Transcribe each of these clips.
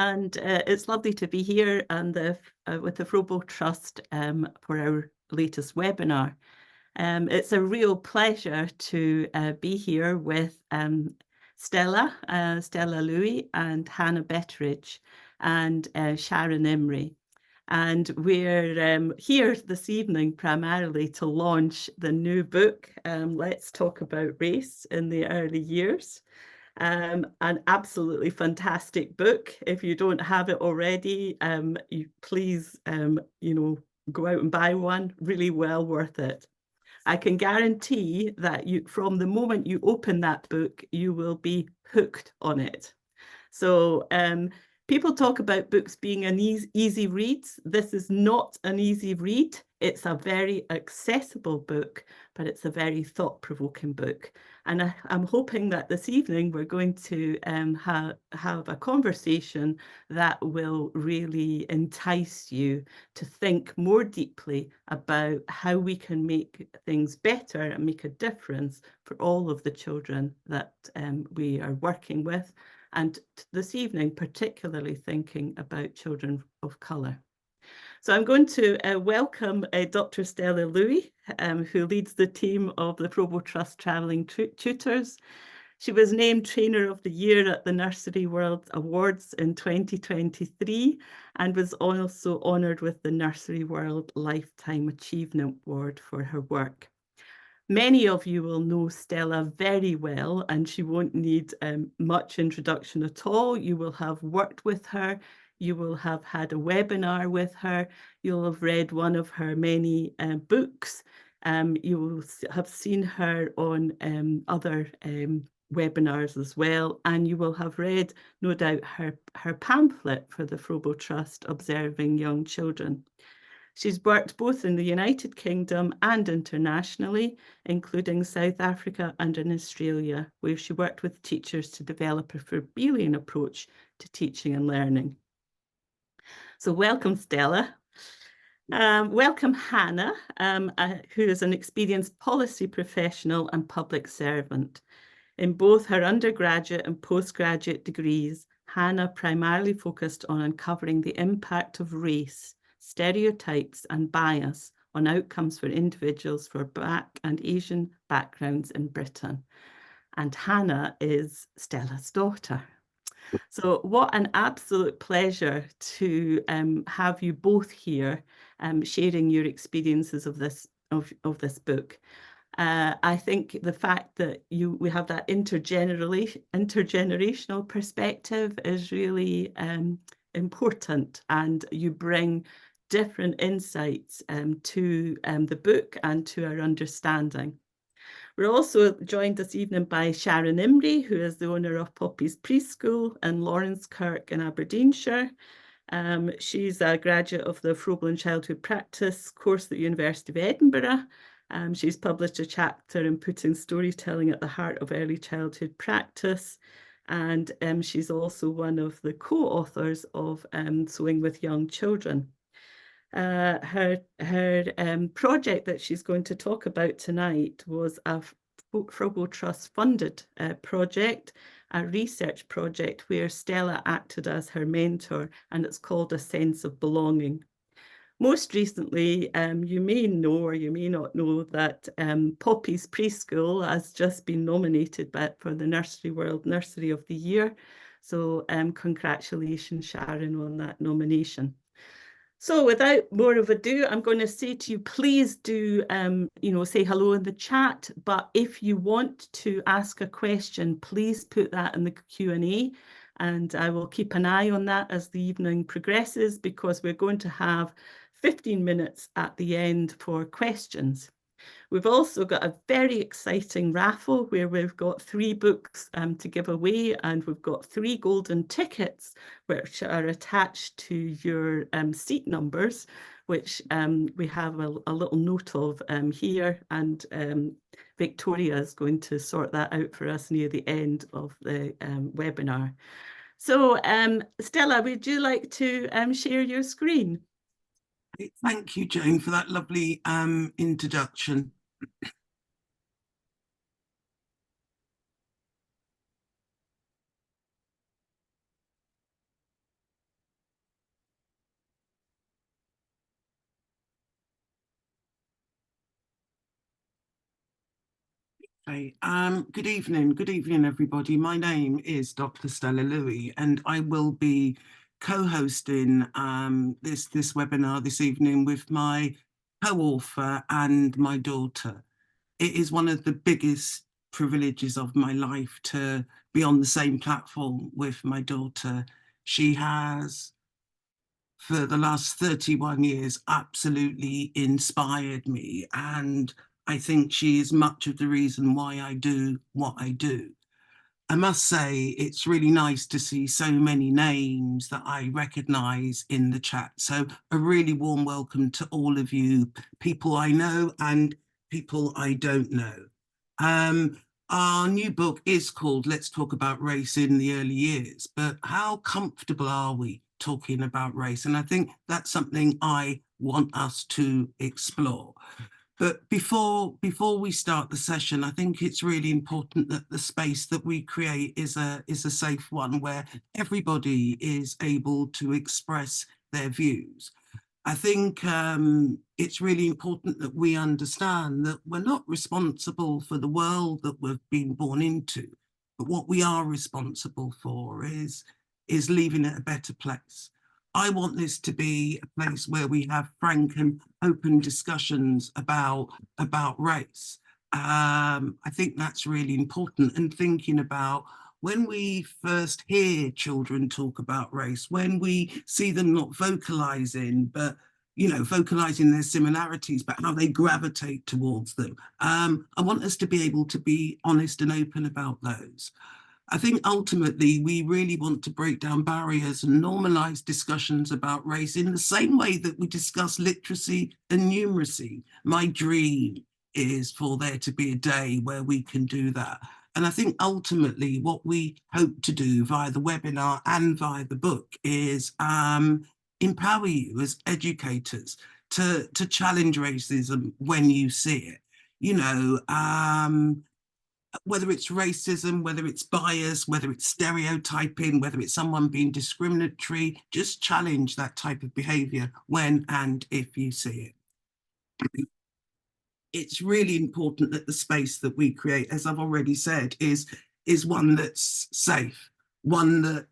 And it's lovely to be here and with the Froebel Trust for our latest webinar. It's a real pleasure to be here with Stella Louis and Hannah Betteridge and Sharon Imray. And we're here this evening primarily to launch the new book, Let's Talk About Race in the Early Years. An absolutely fantastic book. If you don't have it already, you please, go out and buy one. Really well worth it. I can guarantee that from the moment you open that book, you will be hooked on it. So people talk about books being an easy read. This is not an easy read. It's a very accessible book, but it's a very thought-provoking book. And I'm hoping that this evening we're going to have a conversation that will really entice you to think more deeply about how we can make things better and make a difference for all of the children that we are working with. And this evening, particularly thinking about children of colour. So I'm going to welcome Dr Stella Louis, who leads the team of the Froebel Trust Travelling Tutors. She was named Trainer of the Year at the Nursery World Awards in 2023 and was also honoured with the Nursery World Lifetime Achievement Award for her work. Many of you will know Stella very well, and she won't need much introduction at all. You will have worked with her. You will have had a webinar with her. You'll have read one of her many books. You will have seen her on other webinars as well, and you will have read, no doubt, her pamphlet for the Froebel Trust, Observing Young Children. She's worked both in the United Kingdom and internationally, including South Africa and in Australia, where she worked with teachers to develop a Froebelian approach to teaching and learning. So welcome, Stella. Welcome, Hannah, who is an experienced policy professional and public servant. In both her undergraduate and postgraduate degrees, Hannah primarily focused on uncovering the impact of race, stereotypes and bias on outcomes for individuals for Black and Asian backgrounds in Britain. And Hannah is Stella's daughter. So what an absolute pleasure to have you both here sharing your experiences of this book. I think the fact that we have that intergenerational perspective is really important, and you bring different insights to the book and to our understanding. We're also joined this evening by Sharon Imray, who is the owner of Poppies Preschool in Lawrencekirk in Aberdeenshire. She's a graduate of the Froebel in Childhood Practice course at the University of Edinburgh. She's published a chapter in Putting Storytelling at the Heart of Early Childhood Practice. And she's also one of the co-authors of Sewing with Young Children. Her project that she's going to talk about tonight was a Froebel Trust funded project, a research project where Stella acted as her mentor, and it's called A Sense of Belonging. Most recently, you may know or you may not know that Poppies Preschool has just been nominated for the Nursery World Nursery of the Year. So congratulations, Sharon, on that nomination. So without more of ado, I'm going to say to you, please do, say hello in the chat. But if you want to ask a question, please put that in the Q&A. And I will keep an eye on that as the evening progresses, because we're going to have 15 minutes at the end for questions. We've also got a very exciting raffle where we've got 3 books to give away, and we've got 3 golden tickets which are attached to your seat numbers, which we have a little note of here, and Victoria is going to sort that out for us near the end of the webinar. So Stella, would you like to share your screen? Thank you, Jane, for that lovely introduction. Okay. Good evening, everybody. My name is Dr. Stella Louis, and I will be co-hosting this webinar this evening with my co-author and my daughter. It is one of the biggest privileges of my life to be on the same platform with my daughter. She has, for the last 31 years, absolutely inspired me. And I think she is much of the reason why I do what I do. I must say, it's really nice to see so many names that I recognise in the chat. So a really warm welcome to all of you, people I know and people I don't know. Our new book is called Let's Talk About Race in the Early Years, but how comfortable are we talking about race? And I think that's something I want us to explore. But before we start the session, I think it's really important that the space that we create is a safe one where everybody is able to express their views. I think it's really important that we understand that we're not responsible for the world that we've been born into, but what we are responsible for is leaving it a better place. I want this to be a place where we have frank and open discussions about race. I think that's really important, and thinking about when we first hear children talk about race, when we see them not vocalizing, but vocalizing their similarities, but how they gravitate towards them. I want us to be able to be honest and open about those. I think ultimately we really want to break down barriers and normalize discussions about race in the same way that we discuss literacy and numeracy. My dream is for there to be a day where we can do that. And I think ultimately what we hope to do via the webinar and via the book is empower you as educators to challenge racism when you see it. Whether it's racism, whether it's bias, whether it's stereotyping, whether it's someone being discriminatory, just challenge that type of behavior when and if you see it. It's really important that the space that we create, as I've already said, is one that's safe, one that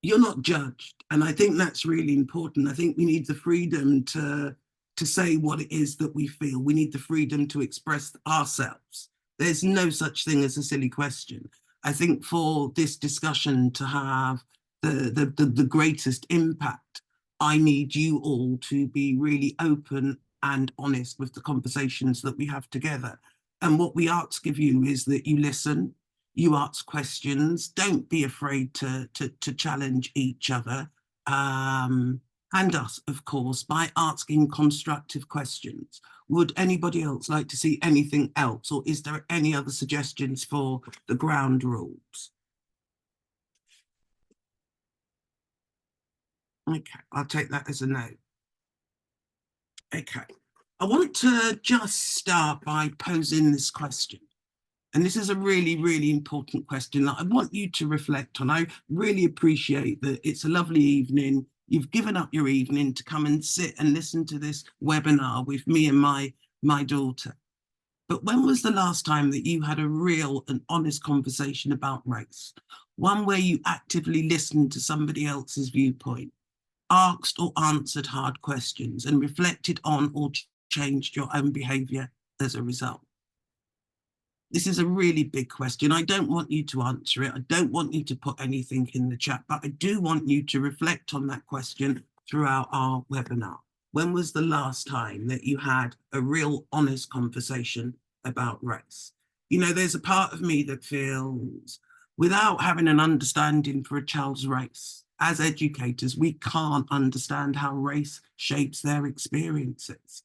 you're not judged. And I think that's really important. I think we need the freedom to say what it is that we feel. We need the freedom to express ourselves. There's no such thing as a silly question. I think for this discussion to have the greatest impact, I need you all to be really open and honest with the conversations that we have together. And what we ask of you is that you listen, you ask questions, don't be afraid to challenge each other, and us, of course, by asking constructive questions. Would anybody else like to see anything else, or is there any other suggestions for the ground rules? Okay, I'll take that as a no. Okay, I want to just start by posing this question. And this is a really, really important question that I want you to reflect on. I really appreciate that it's a lovely evening. You've given up your evening to come and sit and listen to this webinar with me and my daughter. But when was the last time that you had a real and honest conversation about race? One where you actively listened to somebody else's viewpoint, asked or answered hard questions, and reflected on or changed your own behavior as a result. This is a really big question. I don't want you to answer it. I don't want you to put anything in the chat, but I do want you to reflect on that question throughout our webinar. When was the last time that you had a real honest conversation about race? There's a part of me that feels without having an understanding for a child's race, as educators, we can't understand how race shapes their experiences.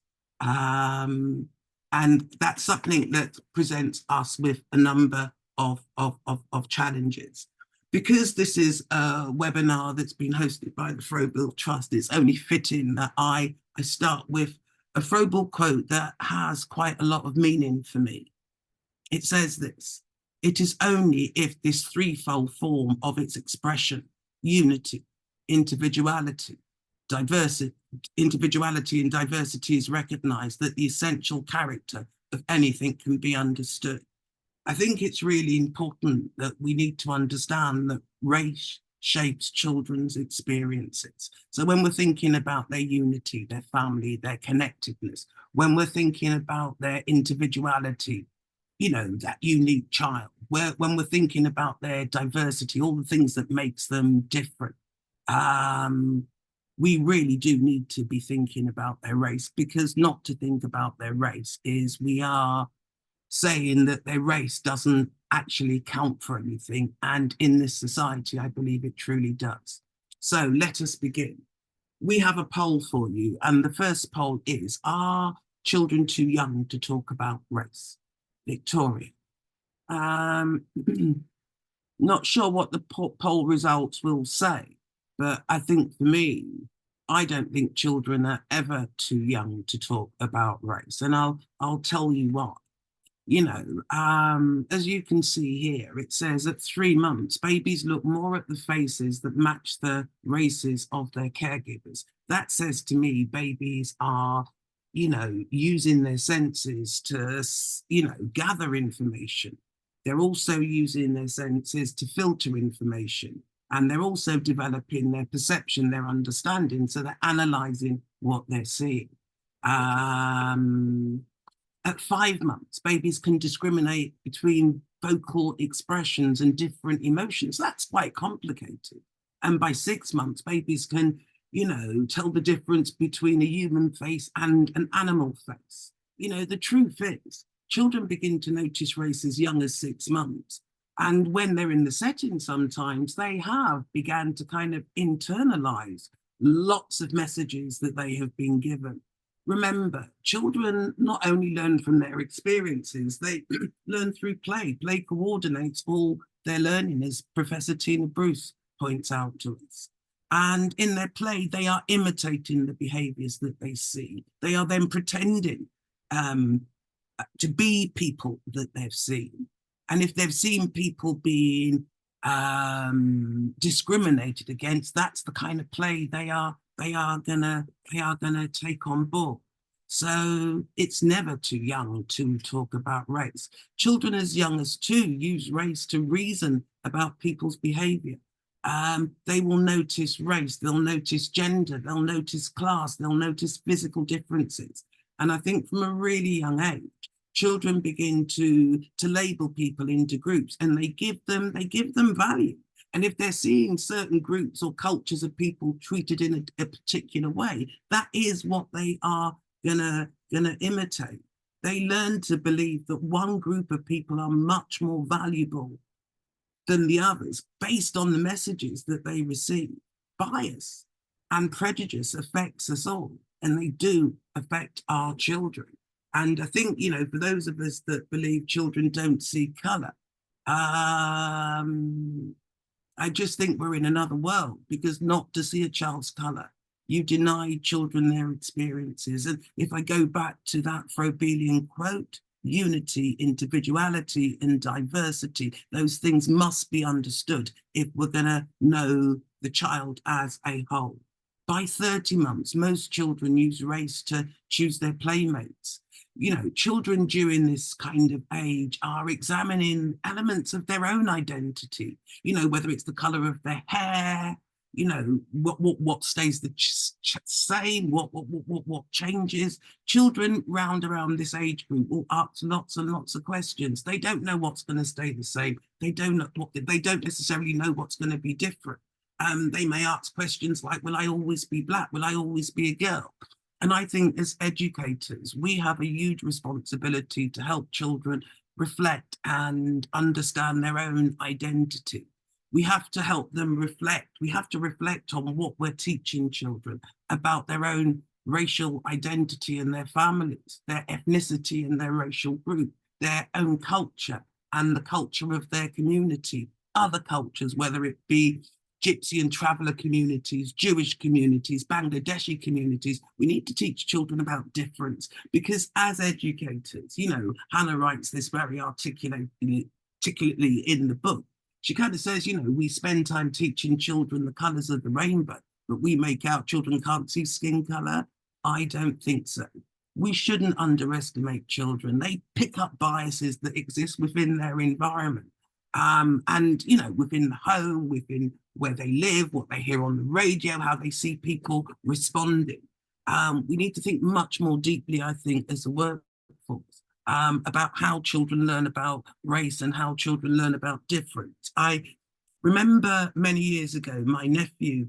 And that's something that presents us with a number of challenges. Because this is a webinar that's been hosted by the Froebel Trust, it's only fitting that I start with a Froebel quote that has quite a lot of meaning for me. It says this: "It is only if this threefold form of its expression, unity, individuality and diversity is recognized, that the essential character of anything can be understood." I think it's really important that we need to understand that race shapes children's experiences. So when we're thinking about their unity, their family, their connectedness, when we're thinking about their individuality, you know, that unique child, when we're thinking about their diversity, all the things that makes them different, we really do need to be thinking about their race, because not to think about their race is we are saying that their race doesn't actually count for anything. And in this society, I believe it truly does. So let us begin. We have a poll for you. And the first poll is, are children too young to talk about race? Victoria. Not sure what the poll results will say, but I think for me, I don't think children are ever too young to talk about race. And I'll tell you why. You know, as you can see here, it says at 3 months, babies look more at the faces that match the races of their caregivers. That says to me, babies are, you know, using their senses to, you know, gather information. They're also using their senses to filter information. And they're also developing their perception, their understanding. So they're analysing what they're seeing. At 5 months, babies can discriminate between vocal expressions and different emotions. That's quite complicated. And by 6 months, babies can, you know, tell the difference between a human face and an animal face. You know, the truth is, children begin to notice race as young as 6 months. And when they're in the setting, sometimes they have began to kind of internalize lots of messages that they have been given. Remember, children not only learn from their experiences, they learn through play. Play coordinates all their learning, as Professor Tina Bruce points out to us. And in their play, they are imitating the behaviors that they see. They are then pretending to be people that they've seen. And if they've seen people being discriminated against, that's the kind of play they are gonna take on board. So it's never too young to talk about race. Children as young as 2 use race to reason about people's behavior. They will notice race, they'll notice gender, they'll notice class, they'll notice physical differences. And I think from a really young age, children begin to label people into groups, and they give them value. And if they're seeing certain groups or cultures of people treated in a particular way, that is what they are gonna imitate. They learn to believe that one group of people are much more valuable than the others based on the messages that they receive. Bias and prejudice affects us all, and they do affect our children. And I think, you know, for those of us that believe children don't see colour, I just think we're in another world, because not to see a child's colour, you deny children their experiences. And if I go back to that Froebelian quote, unity, individuality, and diversity, those things must be understood if we're going to know the child as a whole. By 30 months, most children use race to choose their playmates. You know, children during this kind of age are examining elements of their own identity, you know, whether it's the color of their hair, you know, what stays the same, what changes. Children around this age group will ask lots and lots of questions. They don't know what's going to stay the same. They don't necessarily know what's going to be different. They may ask questions like, will I always be black? Will I always be a girl? And I think as educators, we have a huge responsibility to help children reflect and understand their own identity. We have to help them reflect. We have to reflect on what we're teaching children about their own racial identity and their families, their ethnicity and their racial group, their own culture and the culture of their community, other cultures, whether it be Gypsy and traveller communities, Jewish communities, Bangladeshi communities. We need to teach children about difference, because as educators, you know, Hannah writes this very articulately in the book. She kind of says, you know, we spend time teaching children the colours of the rainbow, but we make out children can't see skin colour. I don't think so. we shouldn't underestimate children. They pick up biases that exist within their environment. And, you know, within the home, within where they live, what they hear on the radio, how they see people responding. We need to think much more deeply, I think, as a workforce, about how children learn about race and how children learn about difference. I remember many years ago, my nephew,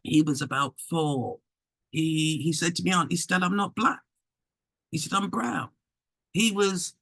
he was about 4. He said to me, Auntie Stella, I'm not black. He said, I'm brown. He was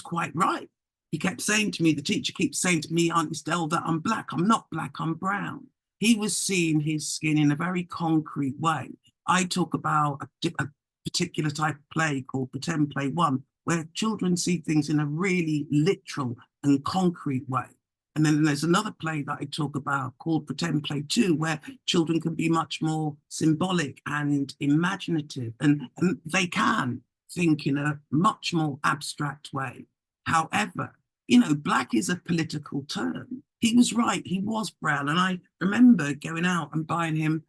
quite right. He kept saying to me, the teacher keeps saying to me, Auntie Stella, that I'm black. I'm not black, I'm brown. He was seeing his skin in a very concrete way. I talk about a particular type of play called Pretend Play 1, where children see things in a really literal and concrete way. And then there's another play that I talk about called Pretend Play 2, where children can be much more symbolic and imaginative, and they can think in a much more abstract way. However, you know, black is a political term. He was right, he was brown. And I remember going out and buying him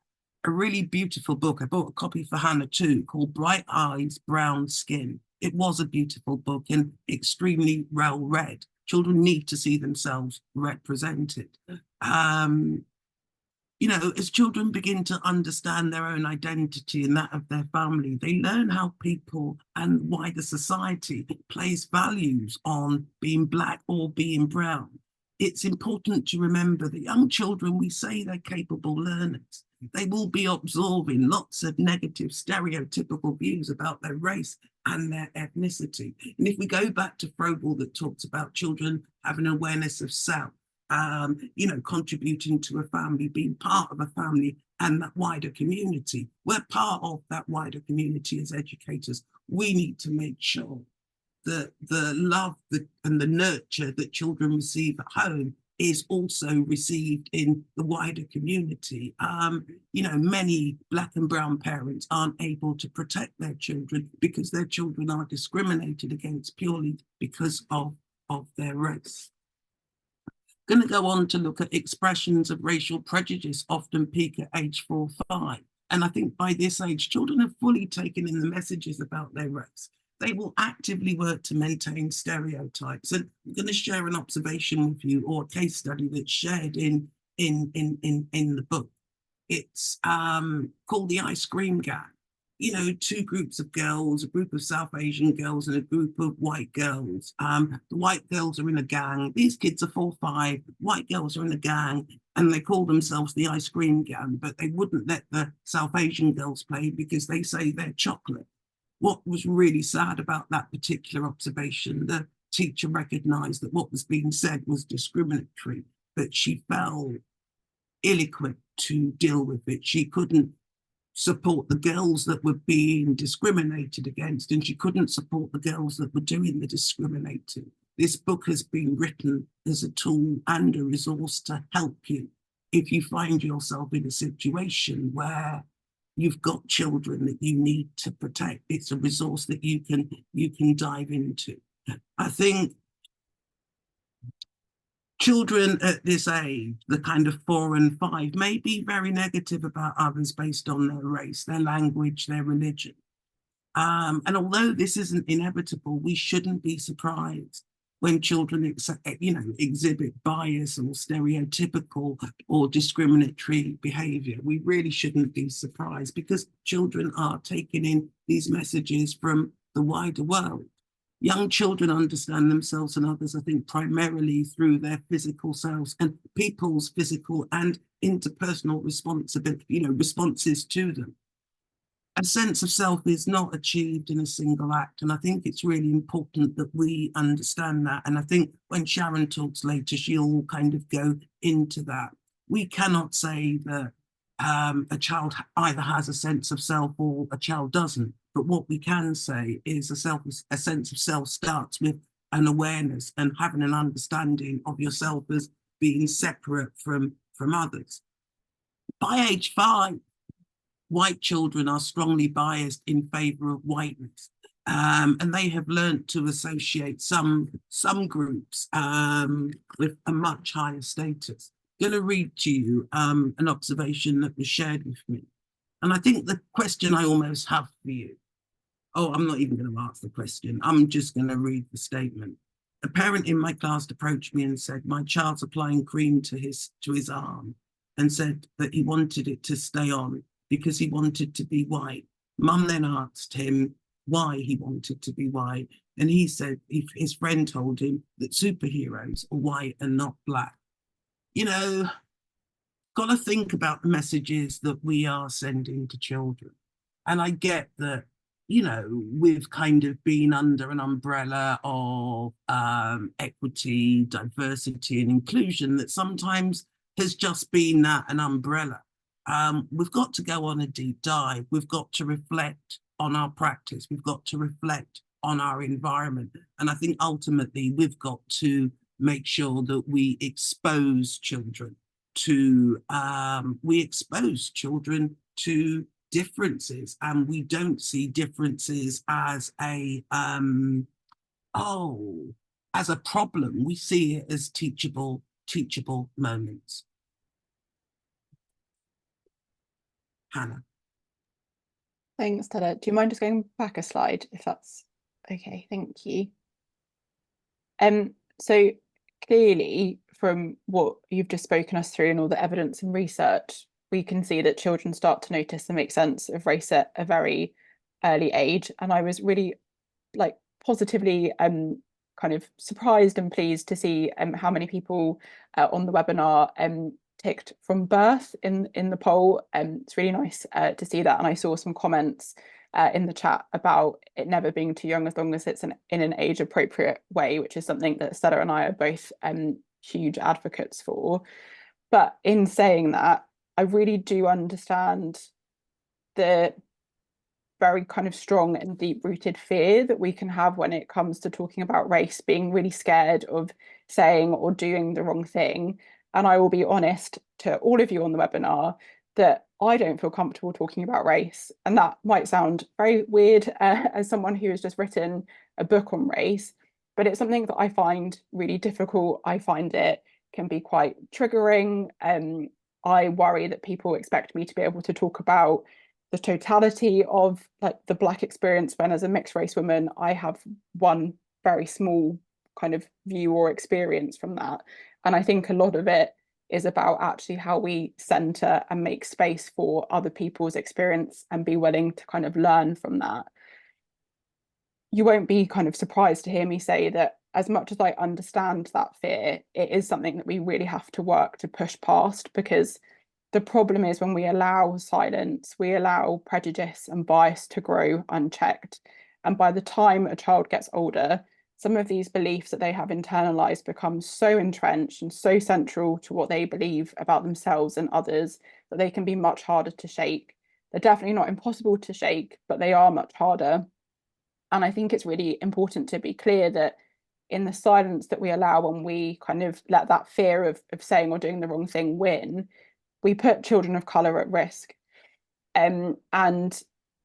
a really beautiful book. I bought a copy for Hannah too, called Bright Eyes, Brown Skin. It was a beautiful book and extremely well read. Children need to see themselves represented. You know, as children begin to understand their own identity and that of their family, they learn how people and wider society place values on being black or being brown. It's important to remember that young children, we say they're capable learners. They will be absorbing lots of negative stereotypical views about their race and their ethnicity. And if we go back to Froebel, that talks about children having awareness of self, you know, contributing to a family, being part of a family and that wider community. We're part of that wider community as educators. We need to make sure that the love and the nurture that children receive at home is also received in the wider community. You know, many black and brown parents aren't able to protect their children because their children are discriminated against purely because of their race. Going to go on to look at expressions of racial prejudice often peak at age 4, 5. And I think by this age, children have fully taken in the messages about their race. They will actively work to maintain stereotypes. And I'm going to share an observation with you, or a case study that's shared in the book. It's called The Ice Cream Gang. You know, 2 groups of girls, a group of South Asian girls and a group of white girls. The white girls are in a gang. These kids are 4, 5. White girls are in a gang and they call themselves the Ice Cream Gang, but they wouldn't let the South Asian girls play because they say they're chocolate. What was really sad about that particular observation, the teacher recognized that what was being said was discriminatory, but she felt ill-equipped to deal with it. She couldn't support the girls that were being discriminated against, and she couldn't support the girls that were doing the discriminating. This book has been written as a tool and a resource to help you if you find yourself in a situation where you've got children that you need to protect. It's a resource that you can dive into. I think children at this age, the kind of 4 and 5, may be very negative about others based on their race, their language, their religion. And although this isn't inevitable, we shouldn't be surprised when children exhibit bias or stereotypical or discriminatory behavior. We really shouldn't be surprised because children are taking in these messages from the wider world. Young children understand themselves and others, I think, primarily through their physical selves and people's physical and interpersonal responses to them. A sense of self is not achieved in a single act. And I think it's really important that we understand that. And I think when Sharon talks later, she'll kind of go into that. We cannot say that a child either has a sense of self or a child doesn't. But what we can say is a sense of self starts with an awareness and having an understanding of yourself as being separate from others. By age 5, white children are strongly biased in favour of whiteness. And they have learned to associate some groups with a much higher status. I'm going to read to you an observation that was shared with me. And I think the question I almost have for you, oh, I'm not even going to ask the question. I'm just going to read the statement. A parent in my class approached me and said, my child's applying cream to his arm, and said that he wanted it to stay on because he wanted to be white. Mum then asked him why he wanted to be white. And he said his friend told him that superheroes are white and not black. You know, got to think about the messages that we are sending to children. And I get that, you know, we've kind of been under an umbrella of equity, diversity, and inclusion that sometimes has just been that, an umbrella. We've got to go on a deep dive. We've got to reflect on our practice. We've got to reflect on our environment. And I think ultimately we've got to make sure that we expose children to differences, and we don't see differences as a as a problem. We see it as teachable moments. Hannah. Thanks, Stella. Do you mind just going back a slide, if that's okay? Thank you. So clearly, from what you've just spoken us through and all the evidence and research, we can see that children start to notice and make sense of race at a very early age. And I was really positively kind of surprised and pleased to see how many people on the webinar ticked from birth in the poll. It's really nice to see that. And I saw some comments in the chat about it never being too young as long as it's in an age appropriate way, which is something that Stella and I are both huge advocates for. But in saying that, I really do understand the very kind of strong and deep-rooted fear that we can have when it comes to talking about race, being really scared of saying or doing the wrong thing. And I will be honest to all of you on the webinar that I don't feel comfortable talking about race. And that might sound very weird as someone who has just written a book on race, but it's something that I find really difficult. I find it can be quite triggering. I worry that people expect me to be able to talk about the totality of the Black experience, when as a mixed race woman, I have one very small kind of view or experience from that. And I think a lot of it is about actually how we center and make space for other people's experience and be willing to kind of learn from that. You won't be kind of surprised to hear me say that as much as I understand that fear, it is something that we really have to work to push past, because the problem is when we allow silence, we allow prejudice and bias to grow unchecked. And by the time a child gets older, some of these beliefs that they have internalized become so entrenched and so central to what they believe about themselves and others that they can be much harder to shake. They're definitely not impossible to shake, but they are much harder. And I think it's really important to be clear that in the silence that we allow when we kind of let that fear of saying or doing the wrong thing win, we put children of colour at risk. And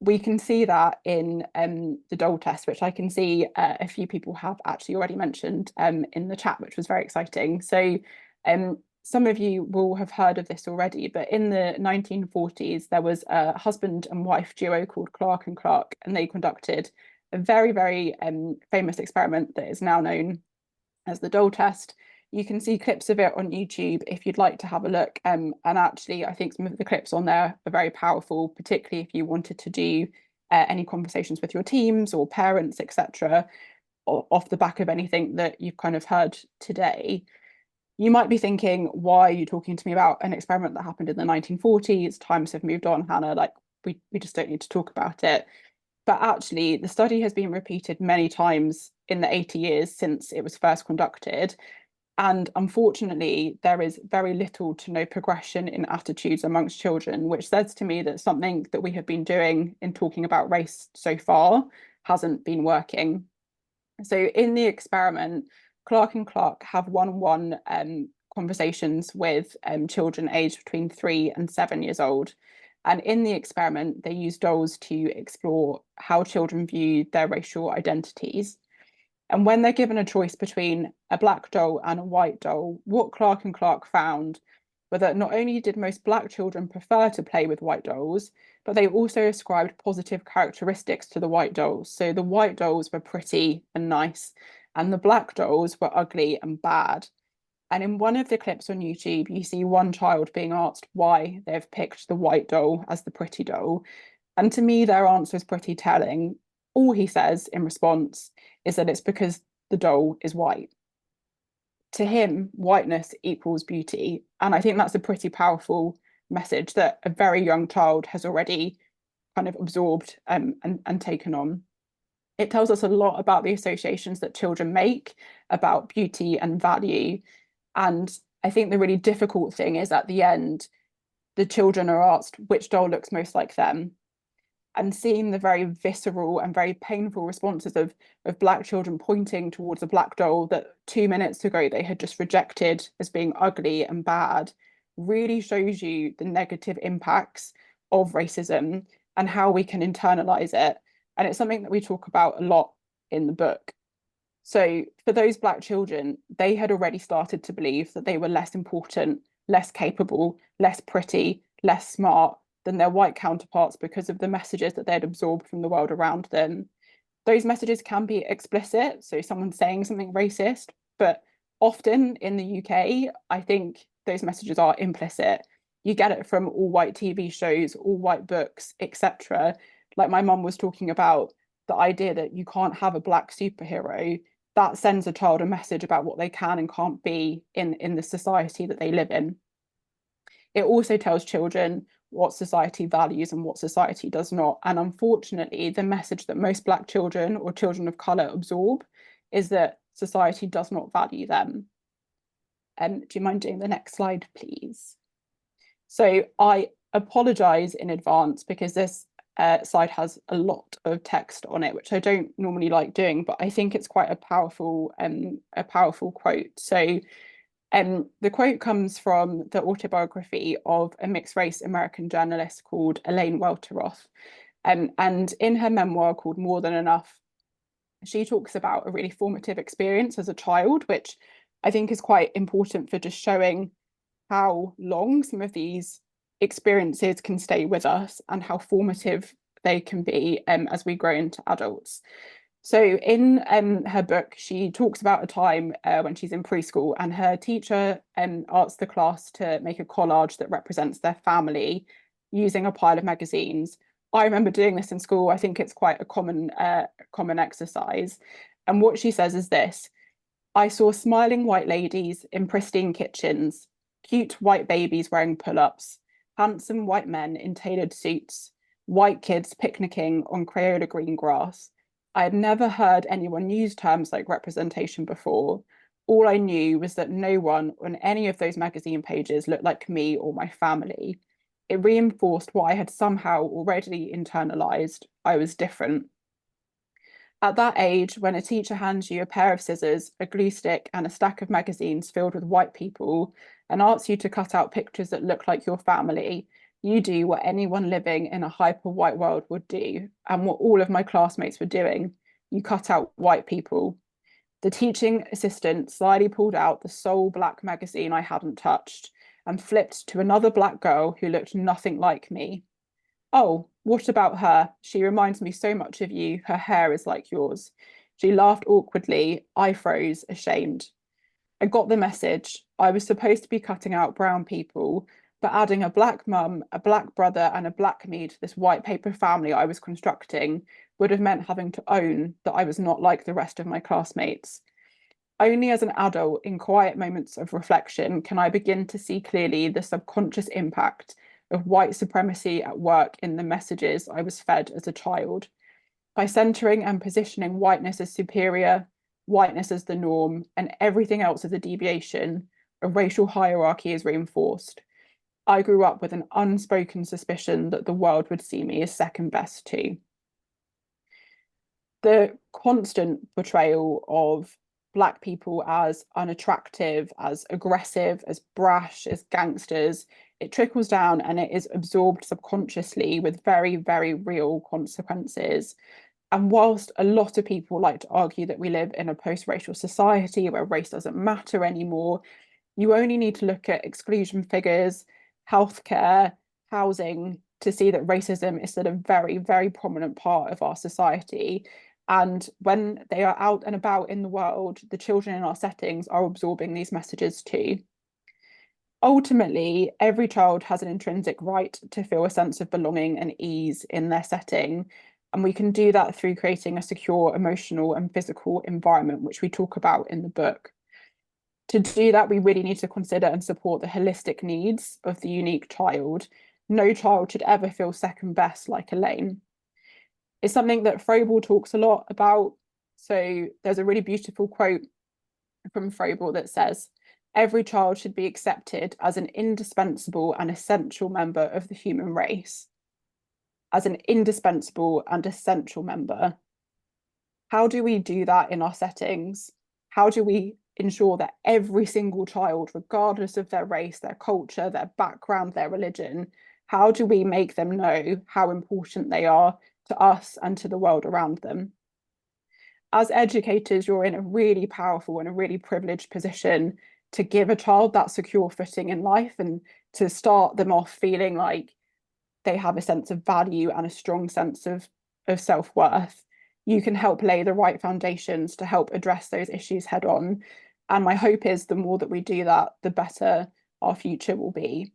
we can see that in the Dole test, which I can see a few people have actually already mentioned in the chat, which was very exciting. So some of you will have heard of this already, but in the 1940s, there was a husband and wife duo called Clark and Clark, and they conducted a very, very famous experiment that is now known as the Dole test. You can see clips of it on YouTube if you'd like to have a look. And actually, I think some of the clips on there are very powerful, particularly if you wanted to do any conversations with your teams or parents, etc., off the back of anything that you've kind of heard today. You might be thinking, why are you talking to me about an experiment that happened in the 1940s? Times have moved on, Hannah, like we just don't need to talk about it. But actually, the study has been repeated many times in the 80 years since it was first conducted. And unfortunately, there is very little to no progression in attitudes amongst children, which says to me that something that we have been doing in talking about race so far hasn't been working. So in the experiment, Clark and Clark have one-on-one conversations with children aged between 3 and 7 years old. And in the experiment, they use dolls to explore how children view their racial identities. And when they're given a choice between a black doll and a white doll, what Clark and Clark found were that not only did most Black children prefer to play with white dolls, but they also ascribed positive characteristics to the white dolls. So the white dolls were pretty and nice, and the Black dolls were ugly and bad. And in one of the clips on YouTube, you see one child being asked why they've picked the white doll as the pretty doll. And to me, their answer is pretty telling. All he says in response is that it's because the doll is white. To him, whiteness equals beauty. And I think that's a pretty powerful message that a very young child has already kind of absorbed and taken on. It tells us a lot about the associations that children make about beauty and value. And I think the really difficult thing is at the end, the children are asked which doll looks most like them. And seeing the very visceral and very painful responses of Black children pointing towards a Black doll that 2 minutes ago they had just rejected as being ugly and bad really shows you the negative impacts of racism and how we can internalize it. And it's something that we talk about a lot in the book. So for those Black children, they had already started to believe that they were less important, less capable, less pretty, less smart than their white counterparts because of the messages that they'd absorbed from the world around them. Those messages can be explicit, so someone saying something racist, but often in the UK, I think those messages are implicit. You get it from all white TV shows, all white books, etc. Like my mum was talking about the idea that you can't have a Black superhero. That sends a child a message about what they can and can't be in the society that they live in. It also tells children what society values and what society does not. And unfortunately, the message that most Black children or children of colour absorb is that society does not value them. Do you mind doing the next slide, please? So I apologise in advance because this slide has a lot of text on it, which I don't normally like doing, but I think it's quite a powerful quote. So the quote comes from the autobiography of a mixed race American journalist called Elaine Welteroth. And in her memoir called More Than Enough, she talks about a really formative experience as a child, which I think is quite important for just showing how long some of these experiences can stay with us and how formative they can be as we grow into adults. So in her book, she talks about a time when she's in preschool and her teacher asks the class to make a collage that represents their family using a pile of magazines. I remember doing this in school. I think it's quite a common exercise. And what she says is this: I saw smiling white ladies in pristine kitchens, cute white babies wearing pull-ups, handsome white men in tailored suits, white kids picnicking on Crayola green grass. I had never heard anyone use terms like representation before. All I knew was that no one on any of those magazine pages looked like me or my family. It reinforced what I had somehow already internalized. I was different. At that age, when a teacher hands you a pair of scissors, a glue stick, and a stack of magazines filled with white people, and asks you to cut out pictures that look like your family, you do what anyone living in a hyper-white world would do, and what all of my classmates were doing. You cut out white people. The teaching assistant slyly pulled out the sole Black magazine I hadn't touched and flipped to another Black girl who looked nothing like me. Oh, what about her? She reminds me so much of you. Her hair is like yours. She laughed awkwardly. I froze, ashamed. I got the message. I was supposed to be cutting out brown people, but adding a Black mum, a Black brother, and a Black me to this white paper family I was constructing would have meant having to own that I was not like the rest of my classmates. Only as an adult, in quiet moments of reflection, can I begin to see clearly the subconscious impact of white supremacy at work in the messages I was fed as a child. By centering and positioning whiteness as superior, whiteness as the norm, and everything else as a deviation, a racial hierarchy is reinforced. I grew up with an unspoken suspicion that the world would see me as second best too. The constant portrayal of Black people as unattractive, as aggressive, as brash, as gangsters, it trickles down and it is absorbed subconsciously with very, very real consequences. And whilst a lot of people like to argue that we live in a post-racial society where race doesn't matter anymore, You only need to look at exclusion figures, healthcare, housing to see that racism is still a very, very prominent part of our society. And when they are out and about in the world, the children in our settings are absorbing these messages too. Ultimately, every child has an intrinsic right to feel a sense of belonging and ease in their setting. And we can do that through creating a secure emotional and physical environment, which we talk about in the book. To do that, we really need to consider and support the holistic needs of the unique child. No child should ever feel second best like Elaine. It's something that Froebel talks a lot about. So there's a really beautiful quote from Froebel that says, "Every child should be accepted as an indispensable and essential member of the human race." As an indispensable and essential member. How do we do that in our settings? How do we ensure that every single child, regardless of their race, their culture, their background, their religion, how do we make them know how important they are to us and to the world around them? As educators, you're in a really powerful and a really privileged position to give a child that secure footing in life and to start them off feeling like they have a sense of value and a strong sense of self-worth. You can help lay the right foundations to help address those issues head on. And my hope is the more that we do that, the better our future will be.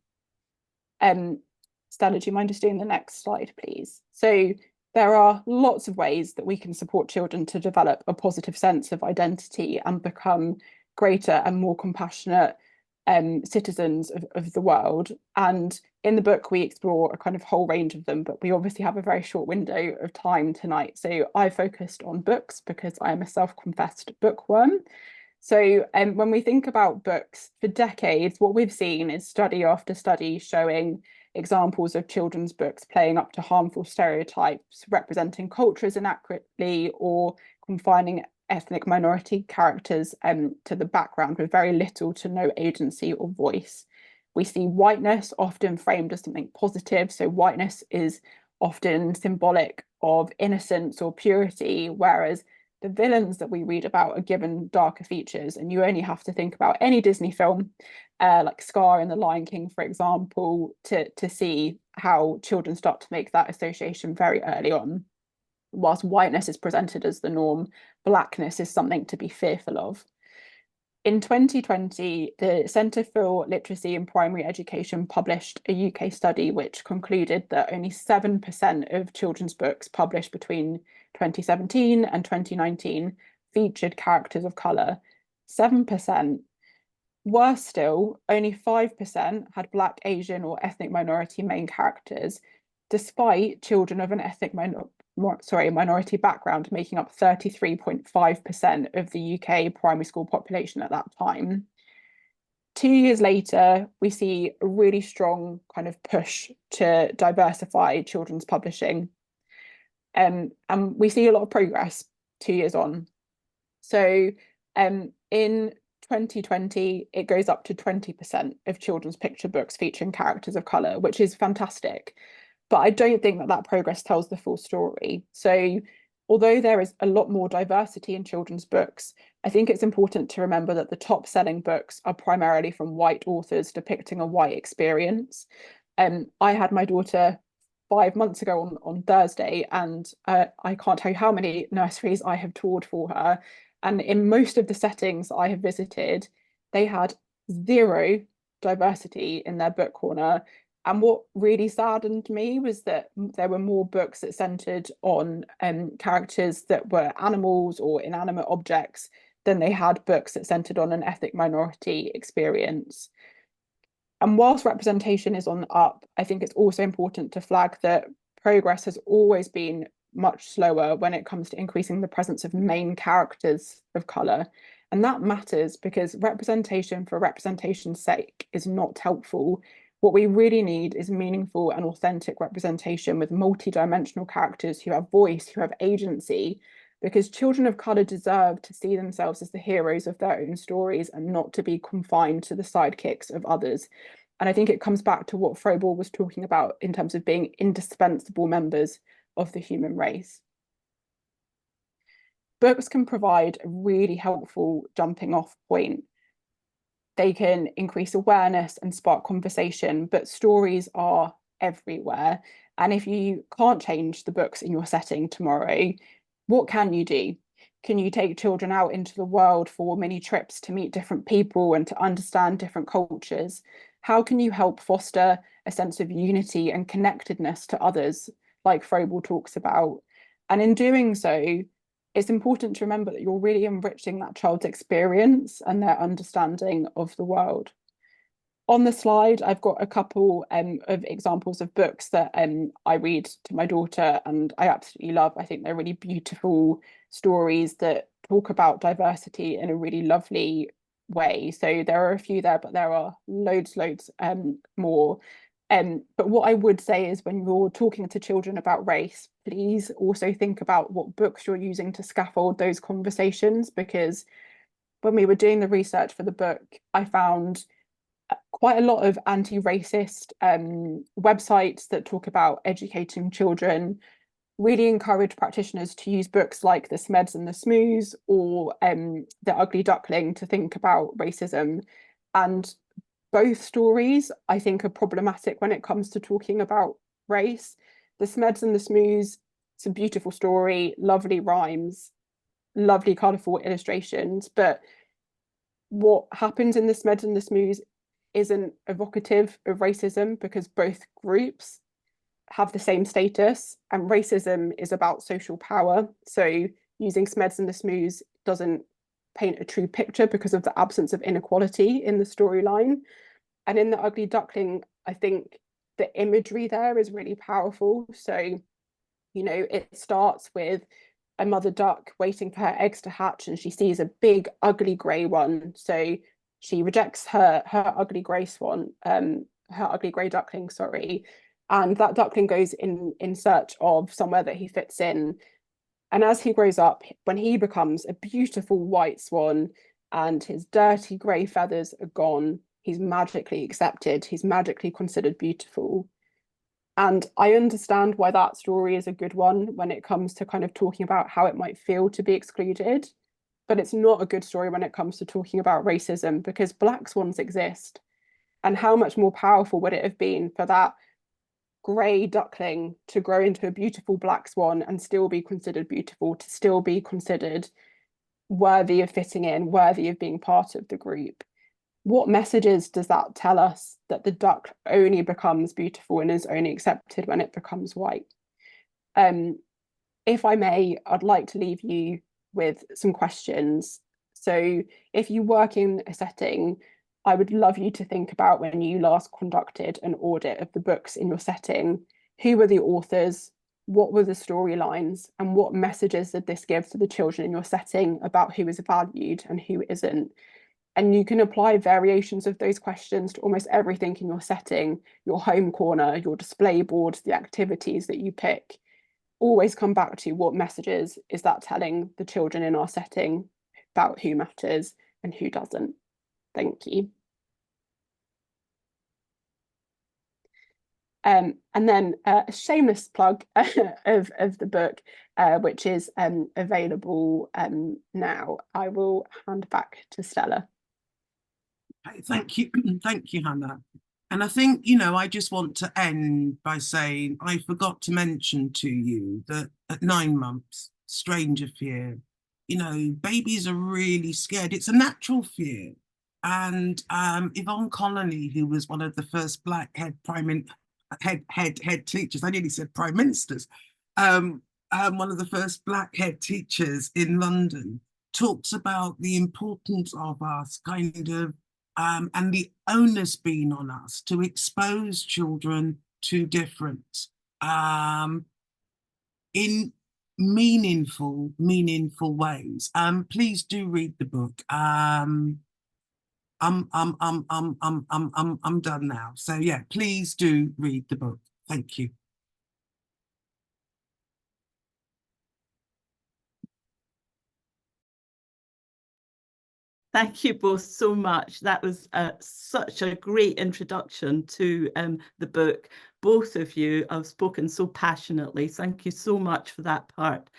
Stella, do you mind just doing the next slide, please? So there are lots of ways that we can support children to develop a positive sense of identity and become greater and more compassionate citizens of the world. And in the book, we explore a kind of whole range of them, but we obviously have a very short window of time tonight. So I focused on books because I am a self-confessed bookworm. So when we think about books for decades, what we've seen is study after study showing examples of children's books playing up to harmful stereotypes, representing cultures inaccurately, or confining ethnic minority characters to the background with very little to no agency or voice. We see whiteness often framed as something positive. So whiteness is often symbolic of innocence or purity, whereas the villains that we read about are given darker features. And you only have to think about any Disney film, like Scar in The Lion King, for example, to see how children start to make that association very early on. Whilst whiteness is presented as the norm, blackness is something to be fearful of. In 2020, the Centre for Literacy in Primary Education published a UK study which concluded that only 7% of children's books published between 2017 and 2019 featured characters of colour. 7%. Worse still, only 5% had Black, Asian, or ethnic minority main characters, despite children of an ethnic minority background making up 33.5% of the UK primary school population at that time. 2 years later, we see a really strong kind of push to diversify children's publishing. And we see a lot of progress 2 years on. So in 2020, it goes up to 20% of children's picture books featuring characters of colour, which is fantastic. But I don't think that progress tells the full story. So although there is a lot more diversity in children's books, I think it's important to remember that the top selling books are primarily from white authors depicting a white experience. I had my daughter 5 months ago on Thursday, and I can't tell you how many nurseries I have toured for her. And in most of the settings I have visited, they had zero diversity in their book corner. And what really saddened me was that there were more books that centered on characters that were animals or inanimate objects than they had books that centered on an ethnic minority experience. And whilst representation is on the up, I think it's also important to flag that progress has always been much slower when it comes to increasing the presence of main characters of colour. And that matters because representation for representation's sake is not helpful. What we really need is meaningful and authentic representation with multi-dimensional characters who have voice, who have agency, because children of colour deserve to see themselves as the heroes of their own stories and not to be confined to the sidekicks of others. And I think it comes back to what Froebel was talking about in terms of being indispensable members of the human race. Books can provide a really helpful jumping off point. they can increase awareness and spark conversation, but stories are everywhere. And if you can't change the books in your setting tomorrow, what can you do? Can you take children out into the world for mini trips to meet different people and to understand different cultures? How can you help foster a sense of unity and connectedness to others, like Froebel talks about? And in doing so, it's important to remember that you're really enriching that child's experience and their understanding of the world. On the slide, I've got a couple of examples of books that I read to my daughter and I absolutely love. I think they're really beautiful stories that talk about diversity in a really lovely way. So there are a few there, but there are loads more. But what I would say is when you're talking to children about race, please also think about what books you're using to scaffold those conversations, because when we were doing the research for the book, I found quite a lot of anti-racist websites that talk about educating children really encourage practitioners to use books like The Smeds and the Smoos or The Ugly Duckling to think about racism. And both stories, I think, are problematic when it comes to talking about race. The Smeds and the Smoos, it's a beautiful story, lovely rhymes, lovely colourful illustrations, but what happens in The Smeds and the Smoos isn't evocative of racism because both groups have the same status and racism is about social power. So using Smeds and the Smoos doesn't paint a true picture because of the absence of inequality in the storyline. And in The Ugly Duckling, I think the imagery there is really powerful. So, you know, it starts with a mother duck waiting for her eggs to hatch and she sees a big ugly grey one. So she rejects her ugly grey swan, her ugly grey duckling, sorry. And that duckling goes in search of somewhere that he fits in. And as he grows up, when he becomes a beautiful white swan and his dirty grey feathers are gone, he's magically accepted, he's magically considered beautiful. And I understand why that story is a good one when it comes to kind of talking about how it might feel to be excluded. But it's not a good story when it comes to talking about racism because black swans exist. And how much more powerful would it have been for that grey duckling to grow into a beautiful black swan and still be considered beautiful, to still be considered worthy of fitting in, worthy of being part of the group? What messages does that tell us that the duck only becomes beautiful and is only accepted when it becomes white? If I may, I'd like to leave you with some questions. So if you work in a setting, I would love you to think about when you last conducted an audit of the books in your setting. Who were the authors? What were the storylines? And what messages did this give to the children in your setting about who is valued and who isn't? And you can apply variations of those questions to almost everything in your setting, your home corner, your display board, the activities that you pick. Always come back to what messages is that telling the children in our setting about who matters and who doesn't. Thank you. And then a shameless plug of the book, which is available now. I will hand back to Stella. Thank you. Thank you, Hannah. And I think, you know, I just want to end by saying I forgot to mention to you that at 9 months, stranger fear, you know, babies are really scared. It's a natural fear. And Yvonne Connolly, who was one of the first black head teachers, I nearly said prime ministers, one of the first black head teachers in London, talks about the importance of us kind of and the onus being on us to expose children to difference in meaningful ways. Please do read the book. I'm done now. So yeah, please do read the book. Thank you. Thank you both so much. That was such a great introduction to the book. Both of you have spoken so passionately. Thank you so much for that part.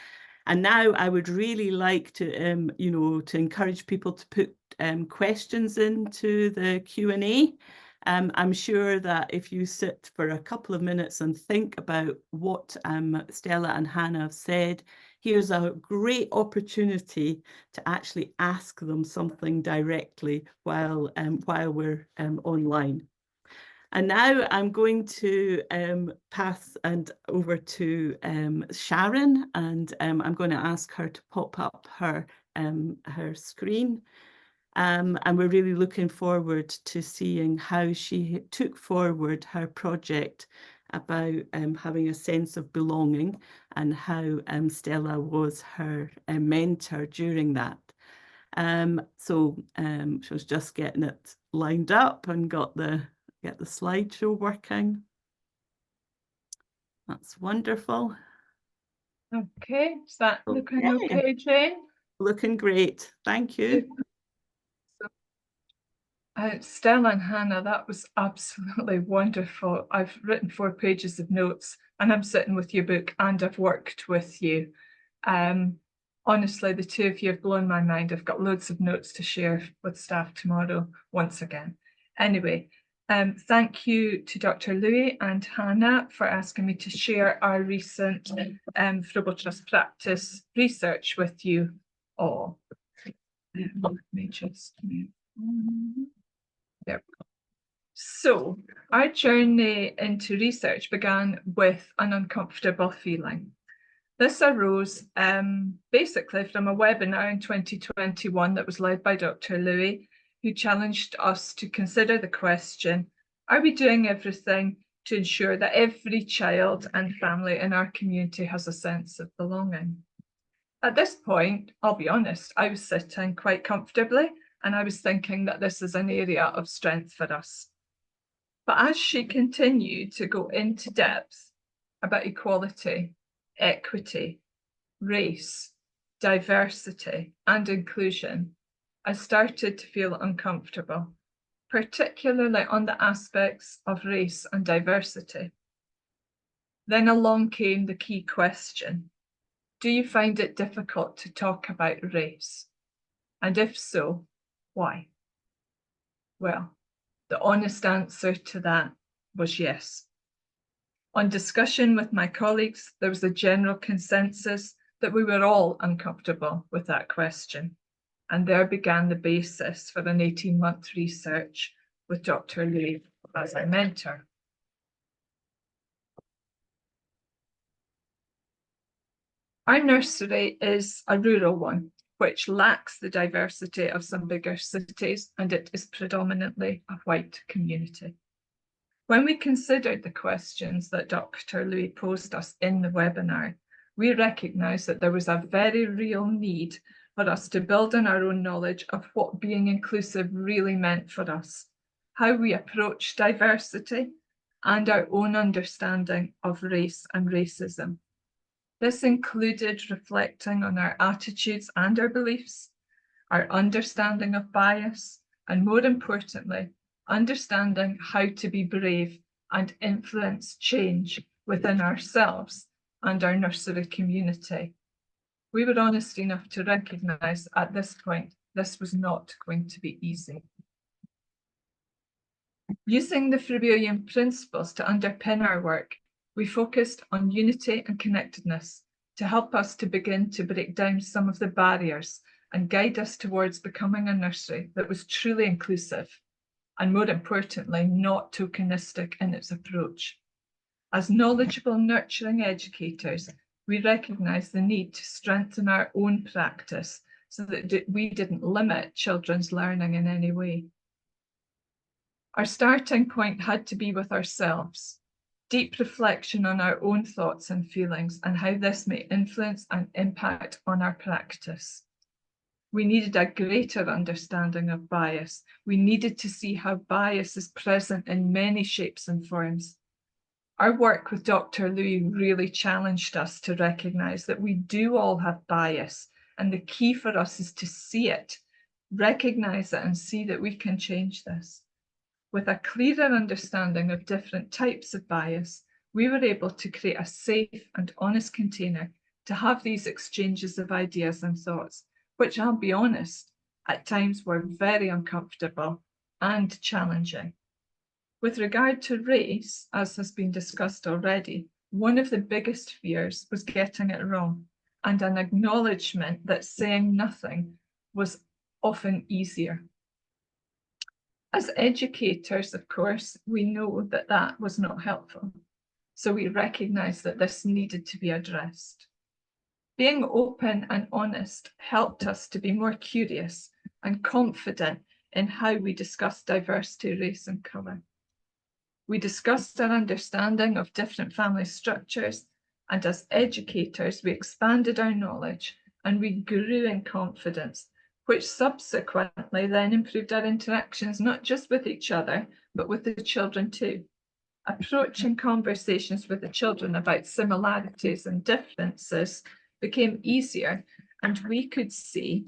And now I would really like to, you know, to encourage people to put questions into the Q&A. I'm sure that if you sit for a couple of minutes and think about what Stella and Hannah have said, here's a great opportunity to actually ask them something directly while we're online. And now I'm going to pass over to Sharon, and I'm going to ask her to pop up her screen. And we're really looking forward to seeing how she took forward her project about having a sense of belonging, and how Stella was her mentor during that. So she was just getting it lined up and get the slideshow working. That's wonderful. Okay, is that looking Okay. okay, Jane? Looking great. Thank you. Stella and Hannah, that was absolutely wonderful. I've written 4 pages of notes, and I'm sitting with your book, and I've worked with you. Honestly, the two of you have blown my mind. I've got loads of notes to share with staff tomorrow once again. Anyway, thank you to Dr. Louis and Hannah for asking me to share our recent Froebel Trust practice research with you all. Let me just move on. There we go. So our journey into research began with an uncomfortable feeling. This arose basically from a webinar in 2021 that was led by Dr. Louis, who challenged us to consider the question, are we doing everything to ensure that every child and family in our community has a sense of belonging? At this point, I'll be honest, I was sitting quite comfortably, and I was thinking that this is an area of strength for us. But as she continued to go into depth about equality, equity, race, diversity, and inclusion, I started to feel uncomfortable, particularly on the aspects of race and diversity. Then along came the key question: do you find it difficult to talk about race? And if so, why? Well, the honest answer to that was yes. On discussion with my colleagues, there was a general consensus that we were all uncomfortable with that question. And there began the basis for an 18-month research with Dr. Louis as our mentor. Our nursery is a rural one, which lacks the diversity of some bigger cities, and it is predominantly a white community. When we considered the questions that Dr. Louis posed us in the webinar, we recognised that there was a very real need for us to build on our own knowledge of what being inclusive really meant for us, how we approach diversity, and our own understanding of race and racism. This included reflecting on our attitudes and our beliefs, our understanding of bias, and more importantly, understanding how to be brave and influence change within ourselves and our nursery community. We were honest enough to recognise at this point this was not going to be easy. Using the Froebelian principles to underpin our work, we focused on unity and connectedness to help us to begin to break down some of the barriers and guide us towards becoming a nursery that was truly inclusive and, more importantly, not tokenistic in its approach. As knowledgeable, nurturing educators, we recognise the need to strengthen our own practice so that we didn't limit children's learning in any way. Our starting point had to be with ourselves, deep reflection on our own thoughts and feelings and how this may influence and impact on our practice. We needed a greater understanding of bias. We needed to see how bias is present in many shapes and forms. Our work with Dr. Louis really challenged us to recognise that we do all have bias, and the key for us is to see it, recognise it, and see that we can change this. With a clearer understanding of different types of bias, we were able to create a safe and honest container to have these exchanges of ideas and thoughts, which I'll be honest, at times were very uncomfortable and challenging. With regard to race, as has been discussed already, one of the biggest fears was getting it wrong, and an acknowledgement that saying nothing was often easier. As educators, of course, we know that that was not helpful, so we recognise that this needed to be addressed. Being open and honest helped us to be more curious and confident in how we discuss diversity, race and colour. We discussed our understanding of different family structures, and as educators, we expanded our knowledge and we grew in confidence, which subsequently then improved our interactions, not just with each other, but with the children too. Approaching conversations with the children about similarities and differences became easier, and we could see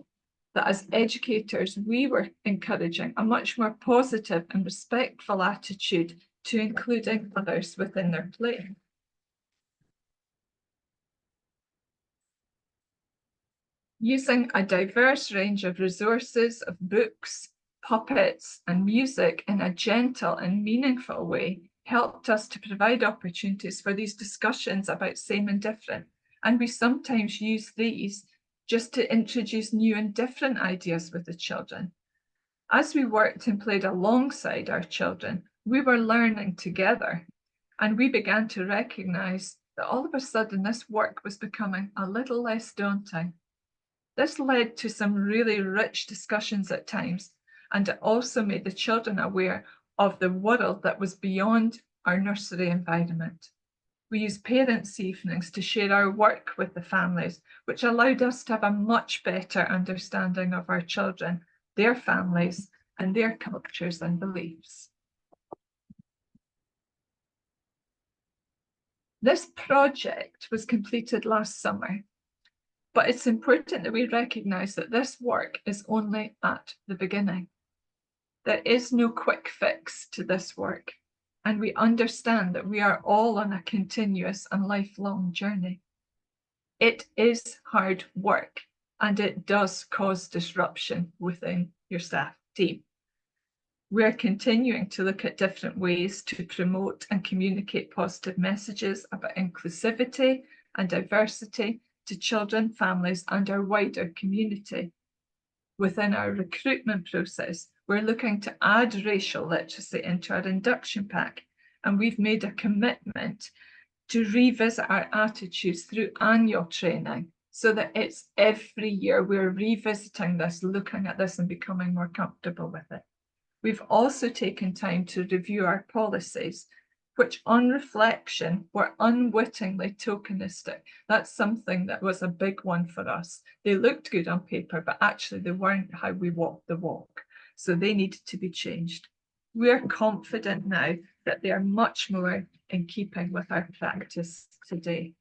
that as educators, we were encouraging a much more positive and respectful attitude to including others within their play. Using a diverse range of resources, of books, puppets, and music in a gentle and meaningful way helped us to provide opportunities for these discussions about same and different. And we sometimes use these just to introduce new and different ideas with the children. As we worked and played alongside our children, we were learning together, and we began to recognise that all of a sudden this work was becoming a little less daunting. This led to some really rich discussions at times, and it also made the children aware of the world that was beyond our nursery environment. We used parents' evenings to share our work with the families, which allowed us to have a much better understanding of our children, their families, and their cultures and beliefs. This project was completed last summer, but it's important that we recognise that this work is only at the beginning. There is no quick fix to this work, and we understand that we are all on a continuous and lifelong journey. It is hard work, and it does cause disruption within your staff team. We're continuing to look at different ways to promote and communicate positive messages about inclusivity and diversity to children, families, and our wider community. Within our recruitment process, we're looking to add racial literacy into our induction pack, and we've made a commitment to revisit our attitudes through annual training, so that it's every year we're revisiting this, looking at this and becoming more comfortable with it. We've also taken time to review our policies, which on reflection were unwittingly tokenistic. That's something that was a big one for us. They looked good on paper, but actually they weren't how we walked the walk. So they needed to be changed. We're confident now that they are much more in keeping with our practice today.